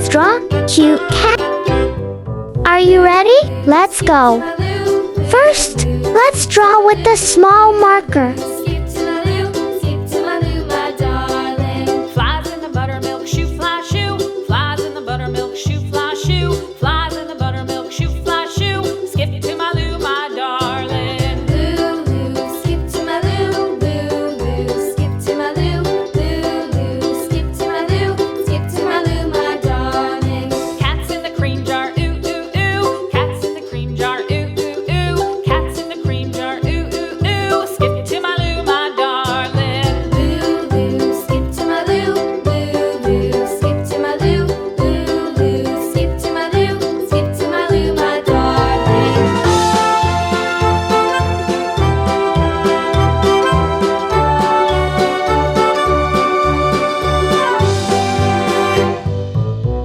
Let's draw cute cat. Are you ready? Let's go. First, let's draw with the small marker. Flies in the buttermilk shoe, fly shoe. Flies in the buttermilk shoe, fly shoe. Flies in the buttermilk shoe, fly shoe. Skip to my Lou, my darling. Lou, skip to my Lou, Lou, skip to my Lou, Lou, skip to my Lou, skip to my Lou, my darling. Cats in the cream jar, ooh, ooh, ooh. Cats in the cream jar, ooh, ooh, ooh. Cats in the cream jar, ooh, ooh, ooh. Skip to my Lou, my darling. Lou, skip to my Lou, Lou, skip to my Lou, Lou, skip to my Lou, skip to my Lou, my darling.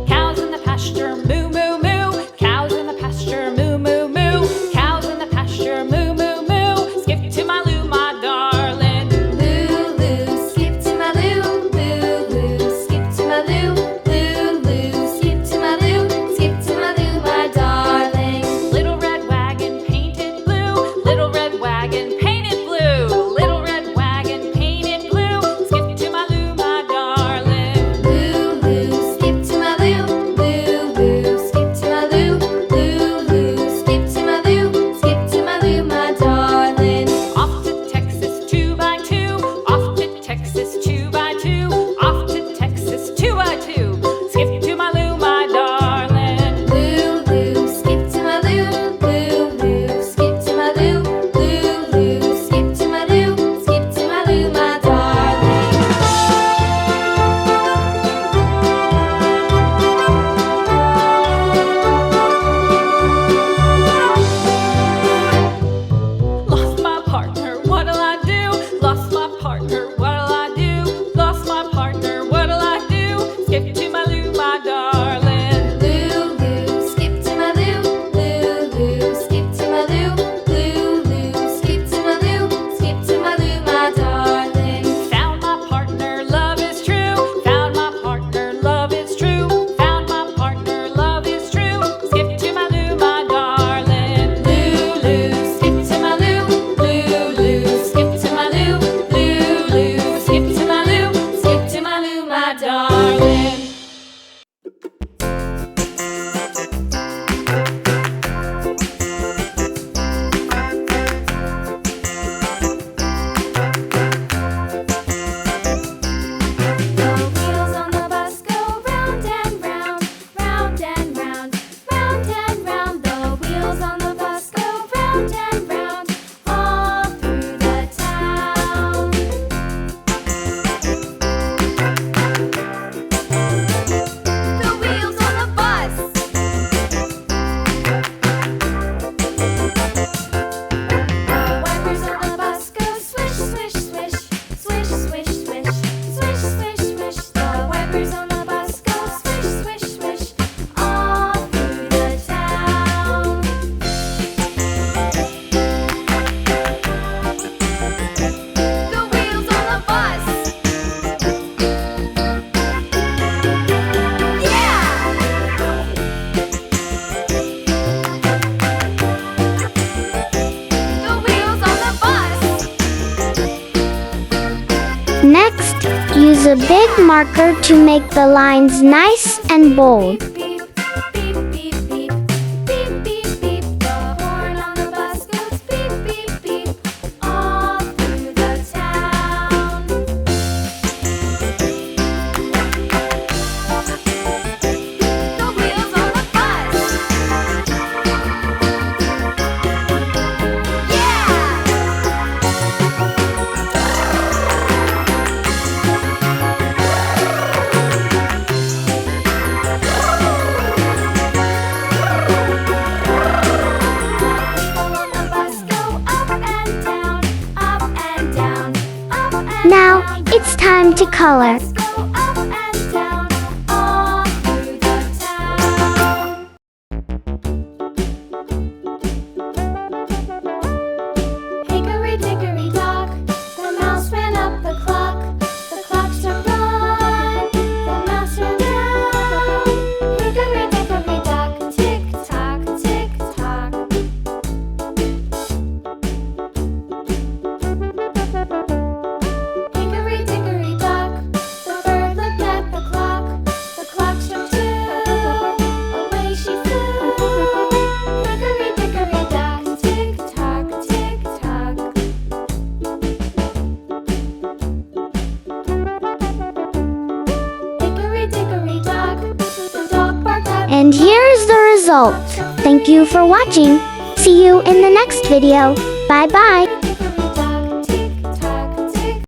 Cows in the pasture, moo, moo, moo. Cows in the pasture, moo, moo, moo. Cows in the pasture, moo, moo, moo. Skip to my Lou, my darling. Lou, skip to my Lou, Lou, skip to my Lou, Lou, skip to my Lou, skip to my Lou, my darling. Little red wagon painted blue. Little red wagon painted blue. Little red wagon painted blue. Skip to my Lou, my darling. Lou, skip to my Lou, Lou, skip to my Lou, Lou, skip to my Lou, skip to my Lou, my darling. Off to Texas 2x2. Off to Texas 2x2. Off to Texas 2x2. Skip to my Lou, my darling. Lou, skip to my Lou, Lou, skip to my Lou, Lou, skip to my Lou, skip to my Lou, my darling. Lost my partner, what'll I do? Lost my partner, what'll I do? Lost my partner, what'll I do? Skip to my Lou, my darling. Lou, skip to my Lou, Lou, skip to my Lou, Lou, skip to my Lou, skip to my Lou, my darling. Found my partner, love is true. Found my partner, love is true. Found my partner, love is true. Skip to my Lou, my darling. Lou, skip to my Lou, Lou, skip to my Lou, Lou, skip to my Lou, skip to my Lou, my darling. The wheels on the bus go round and round, round and round, round and round. The wheels on the bus go round and round, all through the town. The wheels on the bus. The wipers on the bus go swish, swish, swish, swish, swish, swish, swish, swish, swish. The wipers on the bus go swish, swish, swish, all through the town. The wheels on the bus. Yeah! The wheels on the bus. Next, use a big marker to make the lines nice and bold. Beep, beep, beep, beep, beep, beep, beep. The horn on the bus goes beep, beep, beep, all through the town. The wheels on the bus. Now, it's time to color. Go up and down, all through the town. Hickory dickory dock, the mouse ran up the clock. The clock struck one, the mouse ran down. And here's the result. Thank you for watching. See you in the next video. Bye bye.